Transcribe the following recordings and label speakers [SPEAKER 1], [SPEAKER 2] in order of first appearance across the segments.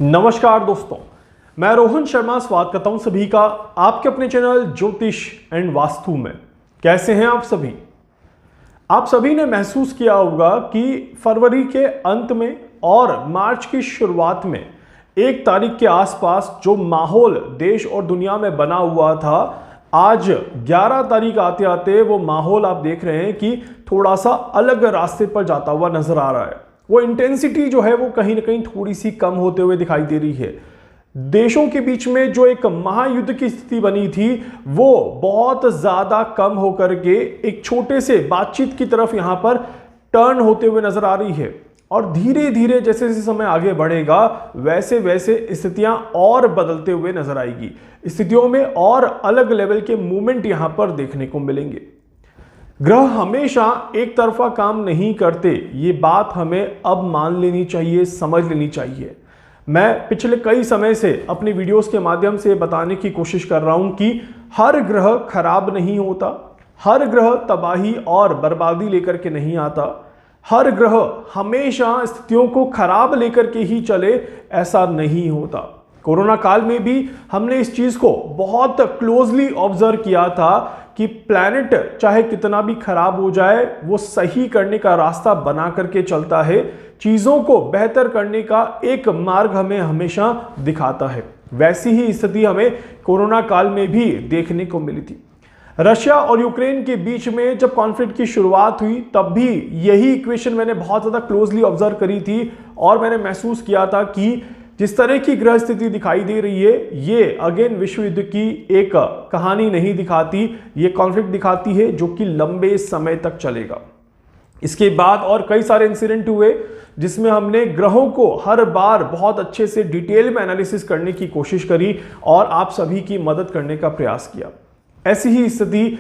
[SPEAKER 1] नमस्कार दोस्तों, मैं रोहन शर्मा स्वागत करता हूं सभी का आपके अपने चैनल ज्योतिष एंड वास्तु में। कैसे हैं आप सभी? आप सभी ने महसूस किया होगा कि फरवरी के अंत में और मार्च की शुरुआत में 1 तारीख के आसपास जो माहौल देश और दुनिया में बना हुआ था, आज 11 तारीख आते आते वो माहौल आप देख रहे हैं कि थोड़ा सा अलग रास्ते पर जाता हुआ नजर आ रहा है। वो इंटेंसिटी जो है वो कहीं ना कहीं थोड़ी सी कम होते हुए दिखाई दे रही है। देशों के बीच में जो एक महायुद्ध की स्थिति बनी थी वो बहुत ज्यादा कम होकर के एक छोटे से बातचीत की तरफ यहां पर टर्न होते हुए नजर आ रही है। और धीरे धीरे जैसे जैसे समय आगे बढ़ेगा वैसे वैसे स्थितियां और बदलते हुए नजर आएगी। स्थितियों में और अलग लेवल के मूवमेंट यहां पर देखने को मिलेंगे। ग्रह हमेशा एक तरफा काम नहीं करते, ये बात हमें अब मान लेनी चाहिए, समझ लेनी चाहिए। मैं पिछले कई समय से अपनी वीडियोस के माध्यम से बताने की कोशिश कर रहा हूं कि हर ग्रह खराब नहीं होता, हर ग्रह तबाही और बर्बादी लेकर के नहीं आता, हर ग्रह हमेशा स्थितियों को खराब लेकर के ही चले, ऐसा नहीं होता। कोरोना काल में भी हमने इस चीज को बहुत क्लोजली ऑब्जर्व किया था कि प्लैनेट चाहे कितना भी खराब हो जाए वो सही करने का रास्ता बना करके चलता है, चीजों को बेहतर करने का एक मार्ग हमें हमेशा दिखाता है। वैसी ही स्थिति हमें कोरोना काल में भी देखने को मिली थी। रशिया और यूक्रेन के बीच में जब कॉन्फ्लिक्ट की शुरुआत हुई तब भी यही इक्वेशन मैंने बहुत ज्यादा क्लोजली ऑब्जर्व करी थी और मैंने महसूस किया था कि जिस तरह की ग्रह स्थिति दिखाई दे रही है ये अगेन विश्व युद्ध की एक कहानी नहीं दिखाती, ये कॉन्फ्लिक्ट दिखाती है जो कि लंबे समय तक चलेगा। इसके बाद और कई सारे इंसिडेंट हुए जिसमें हमने ग्रहों को हर बार बहुत अच्छे से डिटेल में एनालिसिस करने की कोशिश करी और आप सभी की मदद करने का प्रयास किया। ऐसी ही स्थिति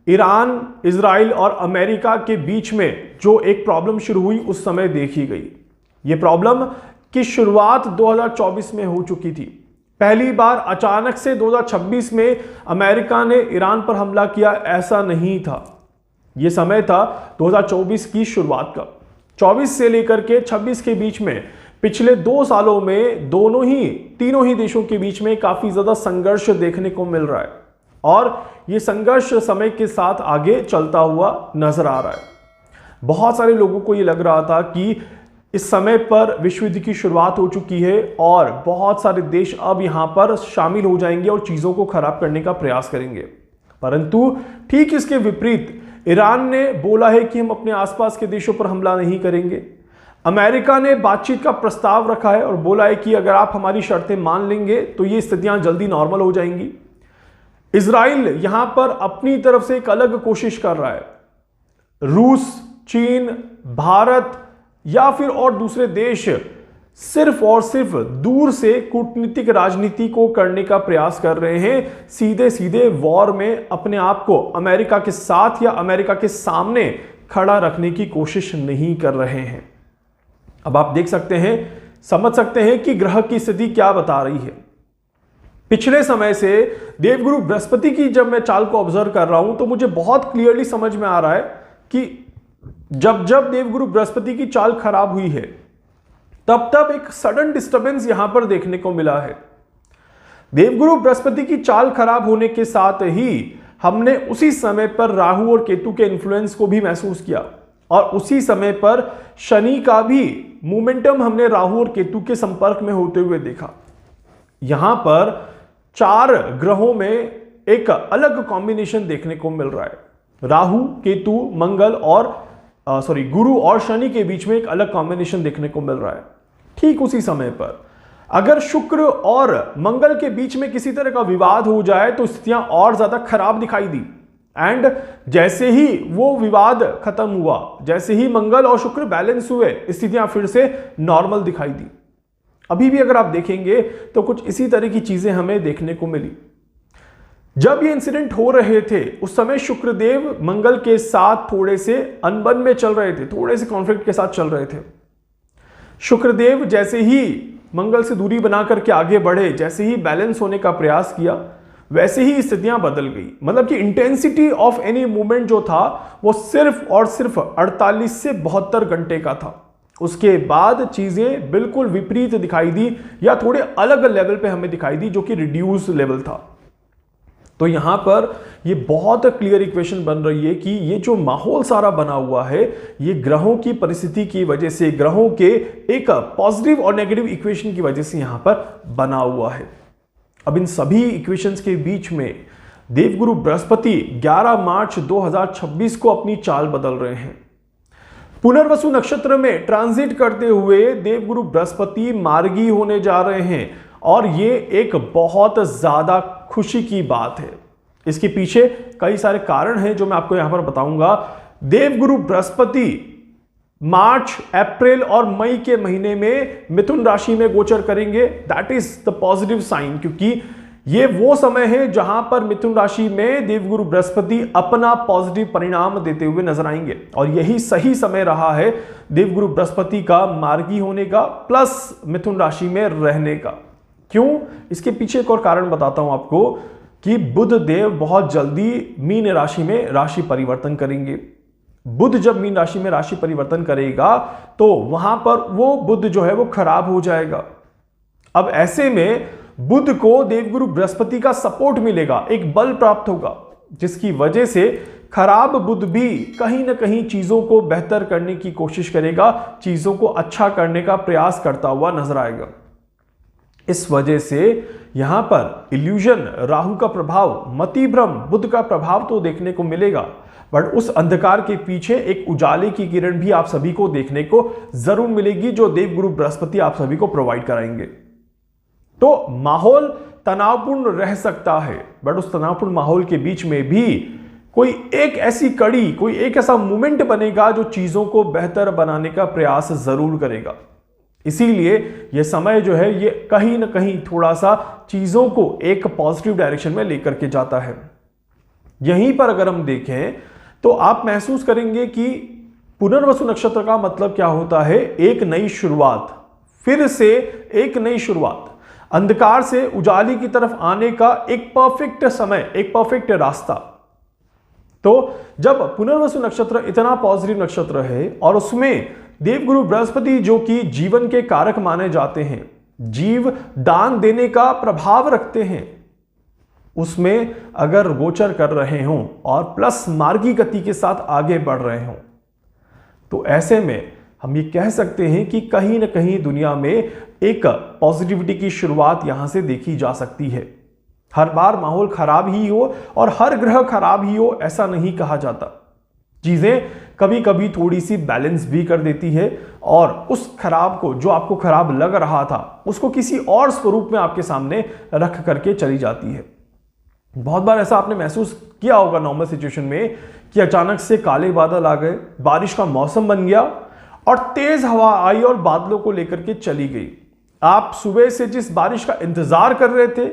[SPEAKER 1] ईरान, इजराइल और अमेरिका के बीच में जो एक प्रॉब्लम शुरू हुई उस समय देखी गई। ये प्रॉब्लम की शुरुआत 2024 में हो चुकी थी। पहली बार अचानक से 2026 में अमेरिका ने ईरान पर हमला किया, ऐसा नहीं था। यह समय था 2024 की शुरुआत का। 24 से लेकर के 26 के बीच में पिछले 2 सालों में तीनों ही देशों के बीच में काफी ज्यादा संघर्ष देखने को मिल रहा है और यह संघर्ष समय के साथ आगे चलता हुआ नजर आ रहा है। बहुत सारे लोगों को यह लग रहा था कि इस समय पर विश्व युद्ध की शुरुआत हो चुकी है और बहुत सारे देश अब यहां पर शामिल हो जाएंगे और चीजों को खराब करने का प्रयास करेंगे। परंतु ठीक इसके विपरीत ईरान ने बोला है कि हम अपने आसपास के देशों पर हमला नहीं करेंगे। अमेरिका ने बातचीत का प्रस्ताव रखा है और बोला है कि अगर आप हमारी शर्तें मान लेंगे तो ये स्थितियां जल्दी नॉर्मल हो जाएंगी। इजराइल यहां पर अपनी तरफ से एक अलग कोशिश कर रहा है। रूस, चीन, भारत या फिर और दूसरे देश सिर्फ और सिर्फ दूर से कूटनीतिक राजनीति को करने का प्रयास कर रहे हैं, सीधे सीधे वॉर में अपने आप को अमेरिका के साथ या अमेरिका के सामने खड़ा रखने की कोशिश नहीं कर रहे हैं। अब आप देख सकते हैं, समझ सकते हैं कि ग्रह की स्थिति क्या बता रही है। पिछले समय से देवगुरु बृहस्पति की जब मैं चाल को ऑब्जर्व कर रहा हूं तो मुझे बहुत क्लियरली समझ में आ रहा है कि जब जब देवगुरु बृहस्पति की चाल खराब हुई है तब तब एक सडन डिस्टर्बेंस यहां पर देखने को मिला है। देवगुरु बृहस्पति की चाल खराब होने के साथ ही हमने उसी समय पर राहु और केतु के इन्फ्लुएंस को भी महसूस किया और उसी समय पर शनि का भी मोमेंटम हमने राहु और केतु के संपर्क में होते हुए देखा। यहां पर 4 ग्रहों में एक अलग कॉम्बिनेशन देखने को मिल रहा है। राहु, केतु, मंगल और गुरु और शनि के बीच में एक अलग कॉम्बिनेशन देखने को मिल रहा है। ठीक उसी समय पर अगर शुक्र और मंगल के बीच में किसी तरह का विवाद हो जाए तो स्थितियां और ज्यादा खराब दिखाई दी। एंड जैसे ही वो विवाद खत्म हुआ, जैसे ही मंगल और शुक्र बैलेंस हुए, स्थितियां फिर से नॉर्मल दिखाई दी। अभी भी अगर आप देखेंगे तो कुछ इसी तरह की चीजें हमें देखने को मिली। जब ये इंसिडेंट हो रहे थे उस समय शुक्रदेव मंगल के साथ थोड़े से अनबन में चल रहे थे, थोड़े से कॉन्फ्लिक्ट के साथ चल रहे थे। शुक्रदेव जैसे ही मंगल से दूरी बना करके आगे बढ़े, जैसे ही बैलेंस होने का प्रयास किया, वैसे ही स्थितियां बदल गई। मतलब कि इंटेंसिटी ऑफ एनी मूवमेंट जो था वो सिर्फ और सिर्फ 48 से 72 घंटे का था उसके बाद चीजें बिल्कुल विपरीत दिखाई दी या थोड़े अलग लेवल पे हमें दिखाई दी, जो कि रिड्यूस लेवल था। तो यहां पर ये बहुत क्लियर इक्वेशन बन रही है कि ये जो माहौल सारा बना हुआ है, ये ग्रहों की परिस्थिति की वजह से, ग्रहों के एक पॉजिटिव और नेगेटिव इक्वेशन की वजह से यहां पर बना हुआ है। अब इन सभी इक्वेशंस के बीच में देवगुरु बृहस्पति 11 मार्च 2026 को अपनी चाल बदल रहे हैं। पुनर्वसु नक्षत्र में ट्रांजिट करते हुए देवगुरु बृहस्पति मार्गी होने जा रहे हैं और ये एक बहुत ज्यादा खुशी की बात है। इसके पीछे कई सारे कारण हैं जो मैं आपको यहां पर बताऊंगा। देवगुरु बृहस्पति मार्च, अप्रैल और मई के महीने में मिथुन राशि में गोचर करेंगे। That is the positive sign, क्योंकि ये वो समय है जहां पर मिथुन राशि में देवगुरु बृहस्पति अपना पॉजिटिव परिणाम देते हुए नजर आएंगे और यही सही समय रहा है देवगुरु बृहस्पति का मार्गी होने का प्लस मिथुन राशि में रहने का। क्यों? इसके पीछे एक और कारण बताता हूं आपको कि बुध देव बहुत जल्दी मीन राशि में राशि परिवर्तन करेंगे। बुध जब मीन राशि में राशि परिवर्तन करेगा तो वहां पर वो बुध जो है वो खराब हो जाएगा। अब ऐसे में बुध को देवगुरु बृहस्पति का सपोर्ट मिलेगा, एक बल प्राप्त होगा, जिसकी वजह से खराब बुध भी कहीं ना कहीं चीजों को बेहतर करने की कोशिश करेगा, चीजों को अच्छा करने का प्रयास करता हुआ नजर आएगा। इस वजह से यहां पर इल्यूजन, राहु का प्रभाव, मति भ्रम, बुध का प्रभाव तो देखने को मिलेगा, बट उस अंधकार के पीछे एक उजाले की किरण भी आप सभी को देखने को जरूर मिलेगी, जो देवगुरु बृहस्पति आप सभी को प्रोवाइड कराएंगे। तो माहौल तनावपूर्ण रह सकता है, बट उस तनावपूर्ण माहौल के बीच में भी कोई एक ऐसी कड़ी, कोई एक ऐसा मोमेंट बनेगा जो चीजों को बेहतर बनाने का प्रयास जरूर करेगा। इसीलिए यह समय जो है ये कहीं ना कहीं थोड़ा सा चीजों को एक पॉजिटिव डायरेक्शन में लेकर के जाता है। यहीं पर अगर हम देखें तो आप महसूस करेंगे कि पुनर्वसु नक्षत्र का मतलब क्या होता है? एक नई शुरुआत, फिर से एक नई शुरुआत, अंधकार से उजाली की तरफ आने का एक परफेक्ट समय, एक परफेक्ट रास्ता। तो जब पुनर्वसु नक्षत्र इतना पॉजिटिव नक्षत्र है और उसमें देवगुरु बृहस्पति जो कि जीवन के कारक माने जाते हैं, जीव दान देने का प्रभाव रखते हैं, उसमें अगर गोचर कर रहे हों और प्लस मार्गी गति के साथ आगे बढ़ रहे हों, तो ऐसे में हम ये कह सकते हैं कि कहीं ना कहीं दुनिया में एक पॉजिटिविटी की शुरुआत यहां से देखी जा सकती है। हर बार माहौल खराब ही हो और हर ग्रह खराब ही हो ऐसा नहीं कहा जाता। चीजें कभी कभी थोड़ी सी बैलेंस भी कर देती है और उस खराब को, जो आपको खराब लग रहा था, उसको किसी और स्वरूप में आपके सामने रख करके चली जाती है। बहुत बार ऐसा आपने महसूस किया होगा नॉर्मल सिचुएशन में कि अचानक से काले बादल आ गए, बारिश का मौसम बन गया और तेज हवा आई और बादलों को लेकर के चली गई। आप सुबह से जिस बारिश का इंतजार कर रहे थे,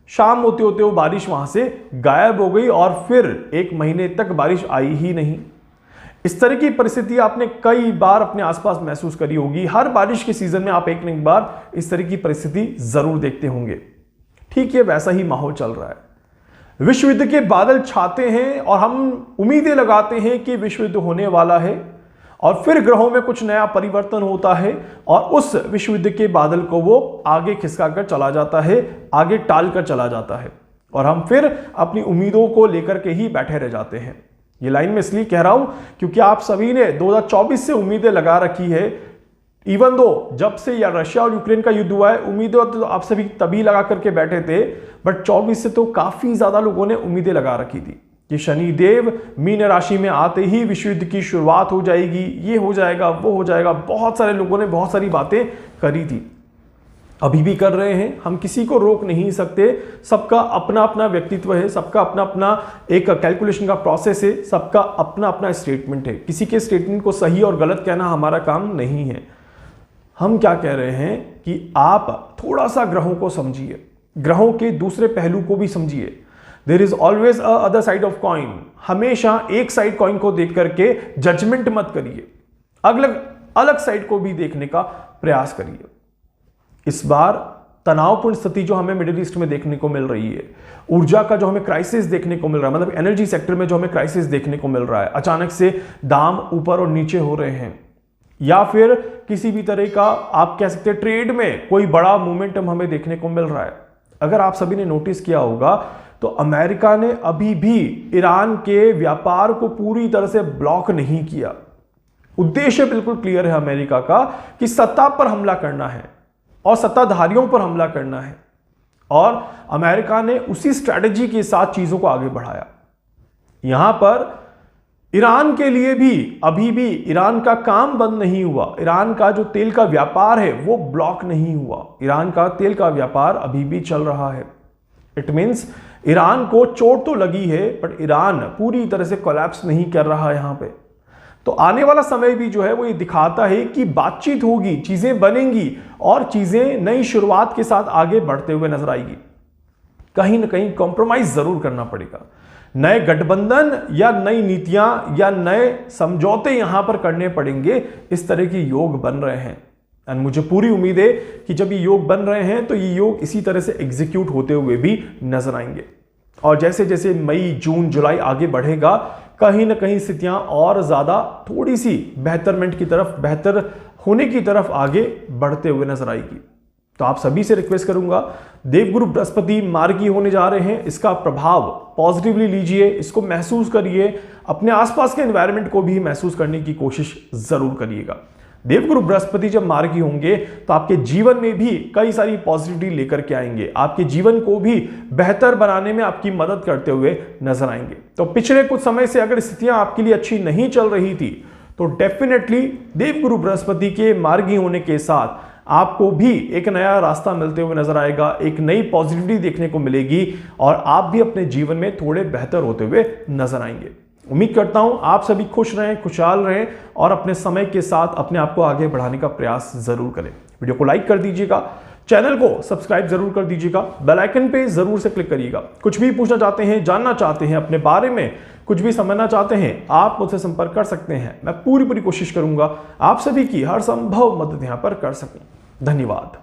[SPEAKER 1] शाम होते होते वो बारिश वहां से गायब हो गई और फिर एक महीने तक बारिश आई ही नहीं। इस तरह की परिस्थिति आपने कई बार अपने आसपास महसूस करी होगी। हर बारिश के सीजन में आप एक न एक बार इस तरह की परिस्थिति जरूर देखते होंगे। ठीक है, वैसा ही माहौल चल रहा है। विश्व युद्ध के बादल छाते हैं और हम उम्मीदें लगाते हैं कि विश्व युद्ध होने वाला है और फिर ग्रहों में कुछ नया परिवर्तन होता है और उस विश्व युद्ध के बादल को वो आगे खिसका कर चला जाता है, आगे टाल कर चला जाता है और हम फिर अपनी उम्मीदों को लेकर के ही बैठे रह जाते हैं। ये लाइन में इसलिए कह रहा हूं क्योंकि आप सभी ने 2024 से उम्मीदें लगा रखी है। इवन दो जब से या रशिया और यूक्रेन का युद्ध हुआ है, उम्मीदें तो आप सभी तभी लगा करके बैठे थे, बट 24 से तो काफी ज्यादा लोगों ने उम्मीदें लगा रखी थी कि शनिदेव मीन राशि में आते ही विश्व युद्ध की शुरुआत हो जाएगी, ये हो जाएगा, वो हो जाएगा। बहुत सारे लोगों ने बहुत सारी बातें करी थी, अभी भी कर रहे हैं, हम किसी को रोक नहीं सकते। सबका अपना अपना व्यक्तित्व है, सबका अपना अपना एक कैलकुलेशन का प्रोसेस है, सबका अपना अपना स्टेटमेंट है। किसी के स्टेटमेंट को सही और गलत कहना हमारा काम नहीं है। हम क्या कह रहे हैं कि आप थोड़ा सा ग्रहों को समझिए, ग्रहों के दूसरे पहलू को भी समझिए। There is always a other side of coin. हमेशा एक साइड कॉइन को देख करके जजमेंट मत करिए, अलग अलग साइड को भी देखने का प्रयास करिए। इस बार तनावपूर्ण स्थिति जो हमें मिडिल ईस्ट में देखने को मिल रही है, ऊर्जा का जो हमें क्राइसिस देखने को मिल रहा है, मतलब एनर्जी सेक्टर में जो हमें क्राइसिस देखने को मिल रहा है, अचानक से दाम ऊपर और नीचे हो रहे हैं, या फिर किसी भी तरह का आप कह सकते हैं ट्रेड में कोई बड़ा मोमेंटम हमें देखने को मिल रहा है। अगर आप सभी ने नोटिस किया होगा तो अमेरिका ने अभी भी ईरान के व्यापार को पूरी तरह से ब्लॉक नहीं किया। उद्देश्य बिल्कुल क्लियर है अमेरिका का कि सत्ता पर हमला करना है और सत्ताधारियों पर हमला करना है, और अमेरिका ने उसी स्ट्रैटेजी के साथ चीजों को आगे बढ़ाया। यहां पर ईरान के लिए भी अभी भी ईरान का काम बंद नहीं हुआ। ईरान का जो तेल का व्यापार है वो ब्लॉक नहीं हुआ। ईरान का तेल का व्यापार अभी भी चल रहा है। इट मींस ईरान को चोट तो लगी है, बट ईरान पूरी तरह से कोलैप्स नहीं कर रहा है यहां पे। तो आने वाला समय भी जो है वो ये दिखाता है कि बातचीत होगी, चीजें बनेंगी और चीजें नई शुरुआत के साथ आगे बढ़ते हुए नजर आएगी। कहीं ना कहीं कॉम्प्रोमाइज जरूर करना पड़ेगा। नए गठबंधन या नई नीतियां या नए समझौते यहां पर करने पड़ेंगे। इस तरह के योग बन रहे हैं एंड मुझे पूरी उम्मीद है कि जब ये योग बन रहे हैं तो ये योग इसी तरह से एग्जीक्यूट होते हुए भी नजर आएंगे। और जैसे जैसे मई, जून, जुलाई आगे बढ़ेगा, कहीं ना कहीं स्थितियां और ज्यादा थोड़ी सी बेहतरमेंट की तरफ, बेहतर होने की तरफ आगे बढ़ते हुए नजर आएगी। तो आप सभी से रिक्वेस्ट करूंगा, देवगुरु बृहस्पति मार्गी होने जा रहे हैं, इसका प्रभाव पॉजिटिवली लीजिए, इसको महसूस करिए, अपने आसपास के एनवायरनमेंट को भी महसूस करने की कोशिश जरूर करिएगा। देवगुरु बृहस्पति जब मार्गी होंगे तो आपके जीवन में भी कई सारी पॉजिटिविटी लेकर के आएंगे, आपके जीवन को भी बेहतर बनाने में आपकी मदद करते हुए नजर आएंगे। तो पिछले कुछ समय से अगर स्थितियां आपके लिए अच्छी नहीं चल रही थी तो डेफिनेटली देवगुरु बृहस्पति के मार्गी होने के साथ आपको भी एक नया रास्ता मिलते हुए नजर आएगा, एक नई पॉजिटिविटी देखने को मिलेगी और आप भी अपने जीवन में थोड़े बेहतर होते हुए नजर आएंगे। उम्मीद करता हूं आप सभी खुश रहें, खुशहाल रहें और अपने समय के साथ अपने आप को आगे बढ़ाने का प्रयास जरूर करें। वीडियो को लाइक कर दीजिएगा, चैनल को सब्सक्राइब जरूर कर दीजिएगा, बेल आइकन पे जरूर से क्लिक करिएगा। कुछ भी पूछना चाहते हैं, जानना चाहते हैं, अपने बारे में कुछ भी समझना चाहते हैं, आप मुझसे संपर्क कर सकते हैं। मैं पूरी कोशिश करूंगा आप सभी की हर संभव मदद यहां पर कर सकूं। धन्यवाद।